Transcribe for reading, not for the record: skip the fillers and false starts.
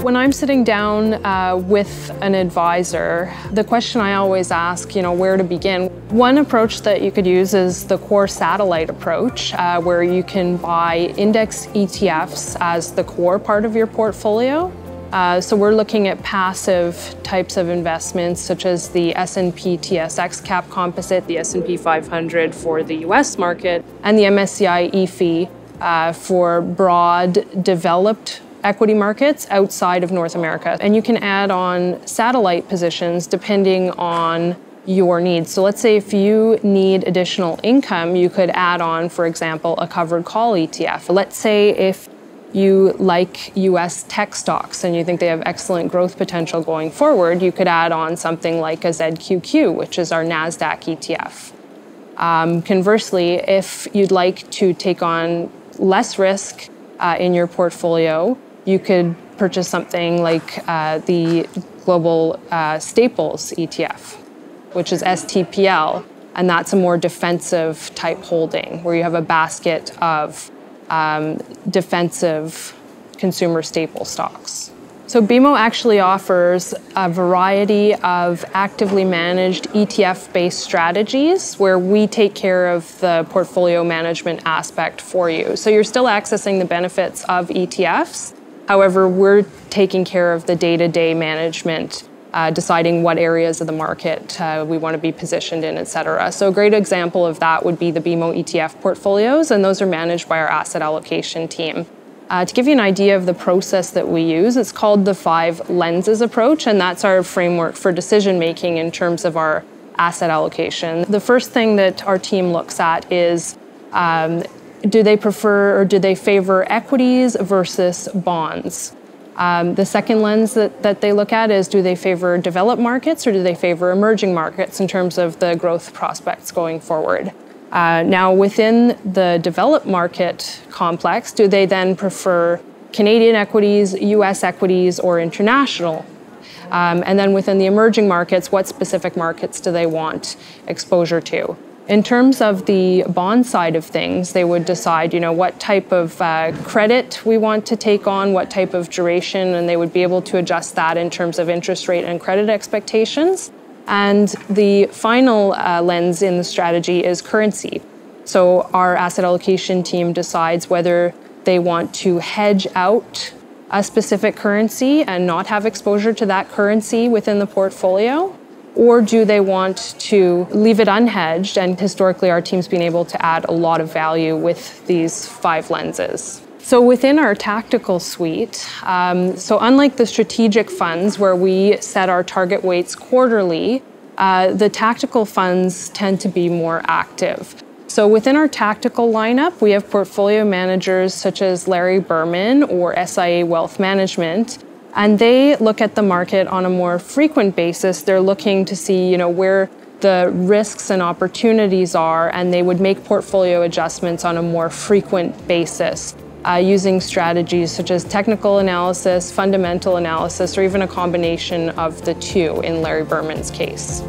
When I'm sitting down with an advisor, the question I always ask, where to begin. One approach that you could use is the core satellite approach, where you can buy index ETFs as the core part of your portfolio. So we're looking at passive types of investments, such as the S&P TSX Cap Composite, the S&P 500 for the US market, and the MSCI EFI for broad, developed equity markets outside of North America. And you can add on satellite positions depending on your needs. So let's say if you need additional income, you could add on, for example, a covered call ETF. Let's say if you like US tech stocks and you think they have excellent growth potential going forward, you could add on something like a ZQQ, which is our NASDAQ ETF. Conversely, if you'd like to take on less risk in your portfolio, you could purchase something like the Global Staples ETF, which is STPL, and that's a more defensive type holding where you have a basket of defensive consumer staple stocks. So BMO actually offers a variety of actively managed ETF-based strategies where we take care of the portfolio management aspect for you. So you're still accessing the benefits of ETFs. However, we're taking care of the day-to-day management, deciding what areas of the market we want to be positioned in, et cetera. So a great example of that would be the BMO ETF portfolios, and those are managed by our asset allocation team. To give you an idea of the process that we use, it's called the 5 lenses approach, and that's our framework for decision making in terms of our asset allocation. The first thing that our team looks at is do they prefer or do they favor equities versus bonds? The second lens that they look at is do they favor developed markets or do they favor emerging markets in terms of the growth prospects going forward? Now, within the developed market complex, do they then prefer Canadian equities, US equities, or international? And then within the emerging markets, what specific markets do they want exposure to? In terms of the bond side of things, they would decide, what type of credit we want to take on, what type of duration, and they would be able to adjust that in terms of interest rate and credit expectations. And the final lens in the strategy is currency. So our asset allocation team decides whether they want to hedge out a specific currency and not have exposure to that currency within the portfolio, or do they want to leave it unhedged? And historically, our team's been able to add a lot of value with these 5 lenses. So within our tactical suite, so unlike the strategic funds where we set our target weights quarterly, the tactical funds tend to be more active. So within our tactical lineup, we have portfolio managers such as Larry Berman or SIA Wealth Management, and they look at the market on a more frequent basis. They're looking to see, where the risks and opportunities are, and they would make portfolio adjustments on a more frequent basis, using strategies such as technical analysis, fundamental analysis, or even a combination of the two in Larry Berman's case.